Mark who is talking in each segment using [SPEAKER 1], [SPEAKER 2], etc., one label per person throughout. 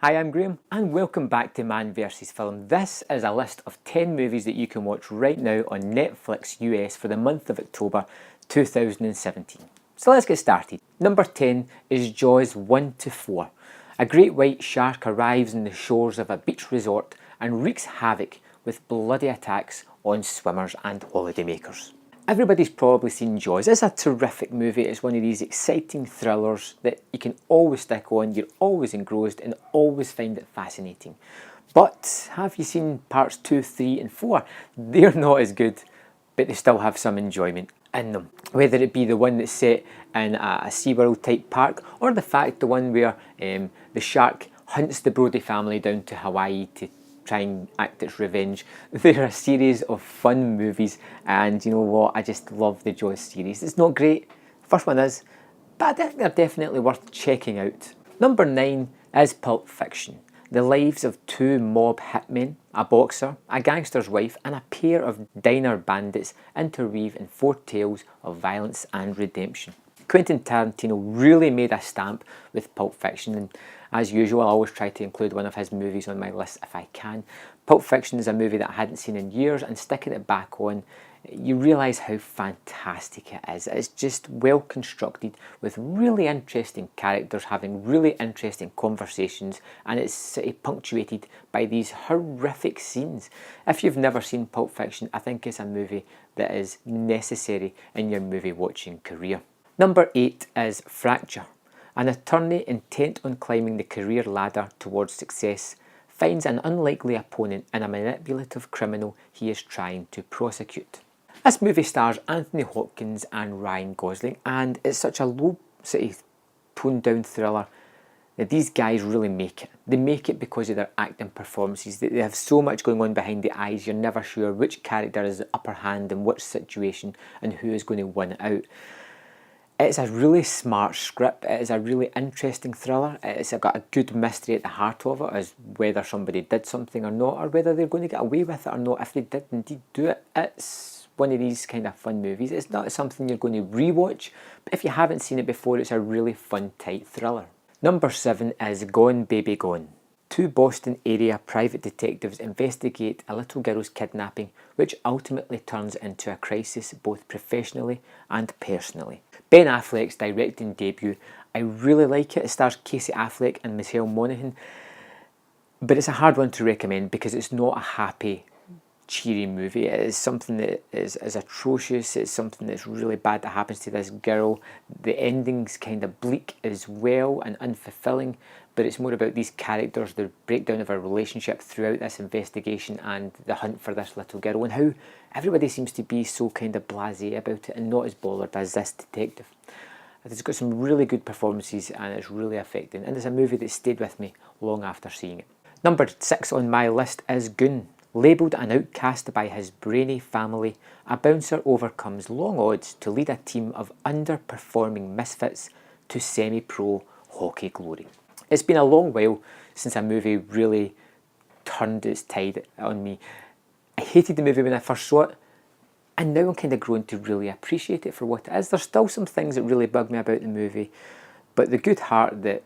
[SPEAKER 1] Hi, I'm Graham and welcome back to Man vs Film. This is a list of 10 movies that you can watch right now on Netflix US for the month of October 2017. So let's get started. Number 10 is Jaws 1 to 4. A great white shark arrives on the shores of a beach resort and wreaks havoc with bloody attacks on swimmers and holidaymakers. Everybody's probably seen Jaws. It's a terrific movie. It's one of these exciting thrillers that you can always stick on, you're always engrossed and always find it fascinating. But have you seen parts 2, 3 and 4? They're not as good, but they still have some enjoyment in them. Whether it be the one that's set in a SeaWorld type park, or the one where the shark hunts the Brody family down to Hawaii to try and act its revenge. They're a series of fun movies, and you know what, I just love the Jaws series. It's not great, first one is, but I think they're definitely worth checking out. Number 9 is Pulp Fiction. The lives of two mob hitmen, a boxer, a gangster's wife and a pair of diner bandits interweave in 4 tales of violence and redemption. Quentin Tarantino really made a stamp with Pulp Fiction, and as usual I always try to include one of his movies on my list if I can. Pulp Fiction is a movie that I hadn't seen in years, and sticking it back on, you realise how fantastic it is. It's just well constructed with really interesting characters having really interesting conversations, and it's punctuated by these horrific scenes. If you've never seen Pulp Fiction, I think it's a movie that is necessary in your movie watching career. Number 8 is Fracture. An attorney intent on climbing the career ladder towards success finds an unlikely opponent in a manipulative criminal he is trying to prosecute. This movie stars Anthony Hopkins and Ryan Gosling, and it's such a low toned down thriller that these guys really make it. They make it because of their acting performances. They have so much going on behind the eyes, you're never sure which character is the upper hand in which situation and who is going to win out. It's a really smart script, it is a really interesting thriller, it's got a good mystery at the heart of it as whether somebody did something or not, or whether they're going to get away with it or not if they did indeed do it. It's one of these kind of fun movies. It's not something you're going to rewatch, but if you haven't seen it before, it's a really fun tight thriller. Number 7 is Gone Baby Gone. 2 Boston area private detectives investigate a little girl's kidnapping, which ultimately turns into a crisis both professionally and personally. Ben Affleck's directing debut. I really like it. It stars Casey Affleck and Michelle Monaghan, but it's a hard one to recommend because it's not a happy, cheery movie. It is something that is atrocious. It's something that's really bad that happens to this girl. The ending's kind of bleak as well and unfulfilling, but it's more about these characters, the breakdown of a relationship throughout this investigation and the hunt for this little girl, and how everybody seems to be so kind of blasé about it and not as bothered as this detective. It's got some really good performances and it's really affecting, and it's a movie that stayed with me long after seeing it. Number 6 on my list is Goon. Labelled an outcast by his brainy family, a bouncer overcomes long odds to lead a team of underperforming misfits to semi-pro hockey glory. It's been a long while since a movie really turned its tide on me. I hated the movie when I first saw it, and now I'm kind of grown to really appreciate it for what it is. There's still some things that really bug me about the movie, but the good heart that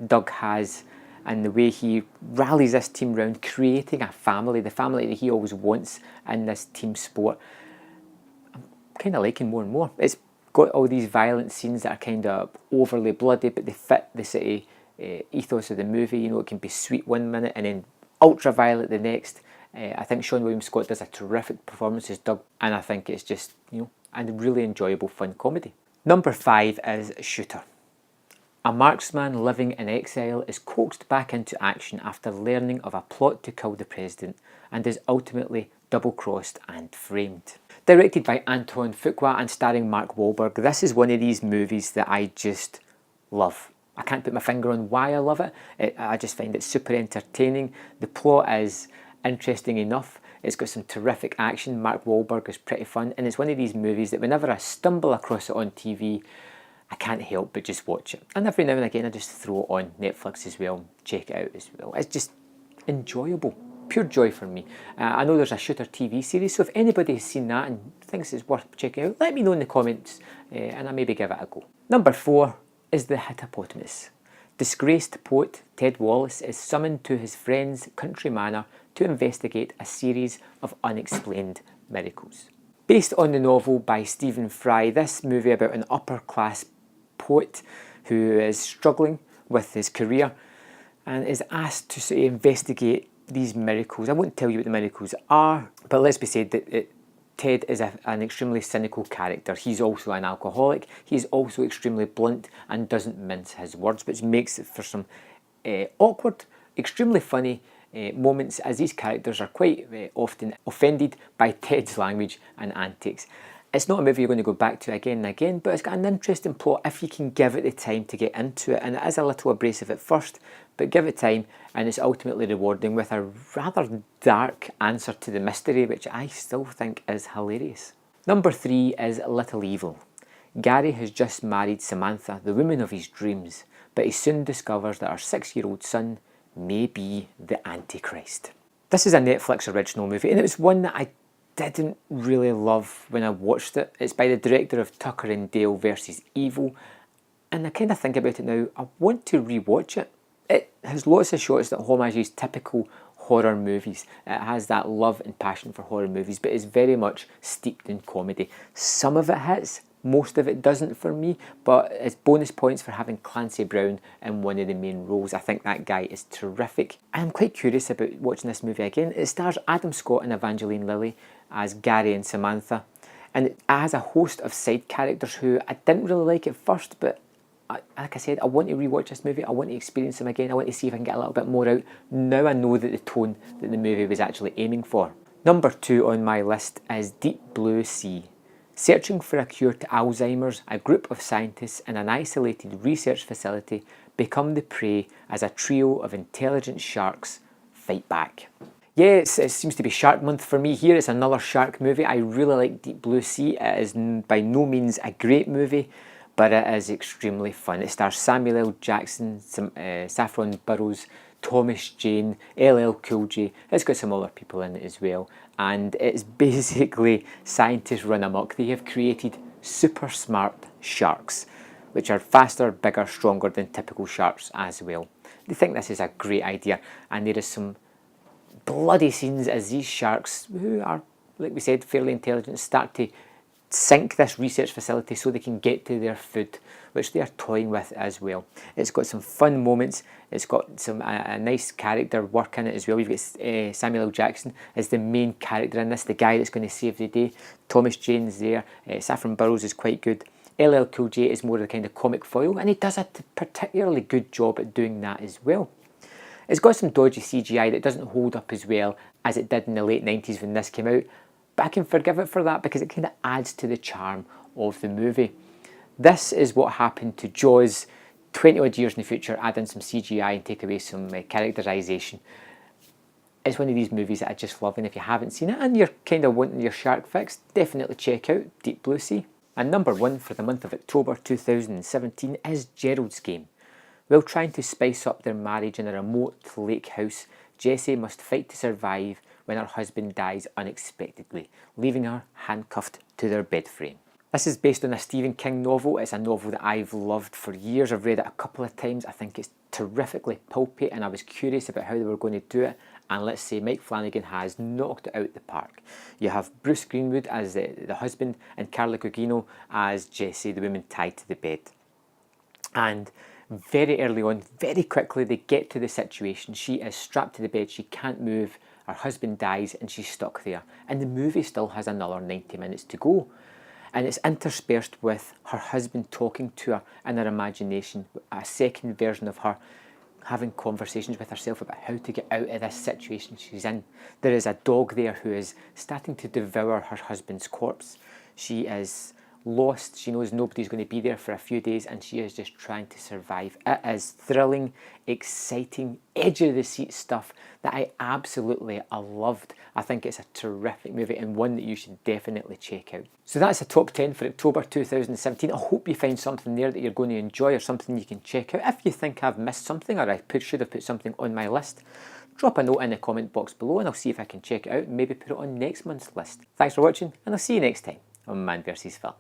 [SPEAKER 1] Doug has and the way he rallies this team around creating a family, the family that he always wants in this team sport, I'm kind of liking more and more. It's got all these violent scenes that are kind of overly bloody, but they fit the city ethos of the movie. You know, it can be sweet one minute and then ultra violent the next. I think Sean William Scott does a terrific performance as Doug, and I think it's just, you know, a really enjoyable fun comedy. Number 5 is Shooter. A marksman living in exile is coaxed back into action after learning of a plot to kill the president and is ultimately double-crossed and framed. Directed by Anton Fuqua and starring Mark Wahlberg, this is one of these movies that I just love. I can't put my finger on why I love it. I just find it super entertaining. The plot is interesting enough. It's got some terrific action. Mark Wahlberg is pretty fun, and it's one of these movies that whenever I stumble across it on TV, I can't help but just watch it. And every now and again I just throw it on Netflix as well, check it out as well. It's just enjoyable, pure joy for me. I know there's a Shooter TV series, so if anybody has seen that and thinks it's worth checking out, let me know in the comments and I maybe give it a go. Number 4 is The Hippopotamus. Disgraced poet Ted Wallace is summoned to his friend's country manor to investigate a series of unexplained miracles. Based on the novel by Stephen Fry, this movie about an upper-class poet who is struggling with his career and is asked to sort of investigate these miracles. I won't tell you what the miracles are, but let's be said that Ted is an extremely cynical character. He's also an alcoholic. He's also extremely blunt and doesn't mince his words, which makes it for some awkward, extremely funny moments, as these characters are quite often offended by Ted's language and antics. It's not a movie you're going to go back to again and again, but it's got an interesting plot if you can give it the time to get into it, and it is a little abrasive at first, but give it time and it's ultimately rewarding with a rather dark answer to the mystery, which I still think is hilarious. Number 3 is Little Evil. Gary has just married Samantha, the woman of his dreams, but he soon discovers that her 6-year-old son may be the Antichrist. This is a Netflix original movie, and it was one that I didn't really love when I watched it. It's by the director of Tucker and Dale versus Evil, and I kind of think about it now, I want to rewatch it. It has lots of shots that homages typical horror movies. It has that love and passion for horror movies, but it's very much steeped in comedy. Some of it hits, most of it doesn't for me, but it's bonus points for having Clancy Brown in one of the main roles. I think that guy is terrific. I'm quite curious about watching this movie again. It stars Adam Scott and Evangeline Lilly as Gary and Samantha, and it has a host of side characters who I didn't really like at first, but like I said, I want to rewatch this movie. I want to experience them again. I want to see if I can get a little bit more out. Now I know that the tone that the movie was actually aiming for. Number 2 on my list is Deep Blue Sea. Searching for a cure to Alzheimer's, a group of scientists in an isolated research facility become the prey as a trio of intelligent sharks fight back. Yeah, it seems to be Shark Month for me here. It's another shark movie. I really like Deep Blue Sea. It is by no means a great movie, but it is extremely fun. It stars Samuel L. Jackson, Saffron Burrows, Thomas Jane, LL Cool J. It's got some other people in it as well. And it's basically scientists run amok. They have created super smart sharks, which are faster, bigger, stronger than typical sharks as well. They think this is a great idea, and there is some bloody scenes as these sharks, who are, like we said, fairly intelligent, start to sink this research facility so they can get to their food, which they are toying with as well. It's got some fun moments. It's got some a nice character work in it as well. You've got Samuel L. Jackson as the main character in this, the guy that's going to save the day. Thomas Jane's there. Saffron Burrows is quite good. LL Cool J is more of the kind of comic foil, and he does a particularly good job at doing that as well. It's got some dodgy CGI that doesn't hold up as well as it did in the late 90s when this came out, but I can forgive it for that because it kind of adds to the charm of the movie. This is what happened to Jaws 20 odd years in the future. Add in some CGI and take away some characterisation. It's one of these movies that I just love, and if you haven't seen it and you're kind of wanting your shark fix, definitely check out Deep Blue Sea. And number 1 for the month of October 2017 is Gerald's Game. While trying to spice up their marriage in a remote lake house, Jessie must fight to survive when her husband dies unexpectedly, leaving her handcuffed to their bed frame. This is based on a Stephen King novel. It's a novel that I've loved for years. I've read it a couple of times. I think it's terrifically pulpy, and I was curious about how they were going to do it. And let's say Mike Flanagan has knocked it out the park. You have Bruce Greenwood as the husband and Carla Gugino as Jessie, the woman tied to the bed. And very early on, very quickly, they get to the situation. She is strapped to the bed. She can't move. Her husband dies and she's stuck there. And the movie still has another 90 minutes to go. And it's interspersed with her husband talking to her in her imagination, a second version of her having conversations with herself about how to get out of this situation she's in. There is a dog there who is starting to devour her husband's corpse. She is lost. She knows nobody's going to be there for a few days, and she is just trying to survive. It is thrilling, exciting, edge of the seat stuff that I absolutely loved. I think it's a terrific movie and one that you should definitely check out. So that's a top 10 for October 2017. I hope you find something there that you're going to enjoy or something you can check out. If you think I've missed something or I should have put something on my list, drop a note in the comment box below and I'll see if I can check it out and maybe put it on next month's list. Thanks for watching, and I'll see you next time on Man vs Film.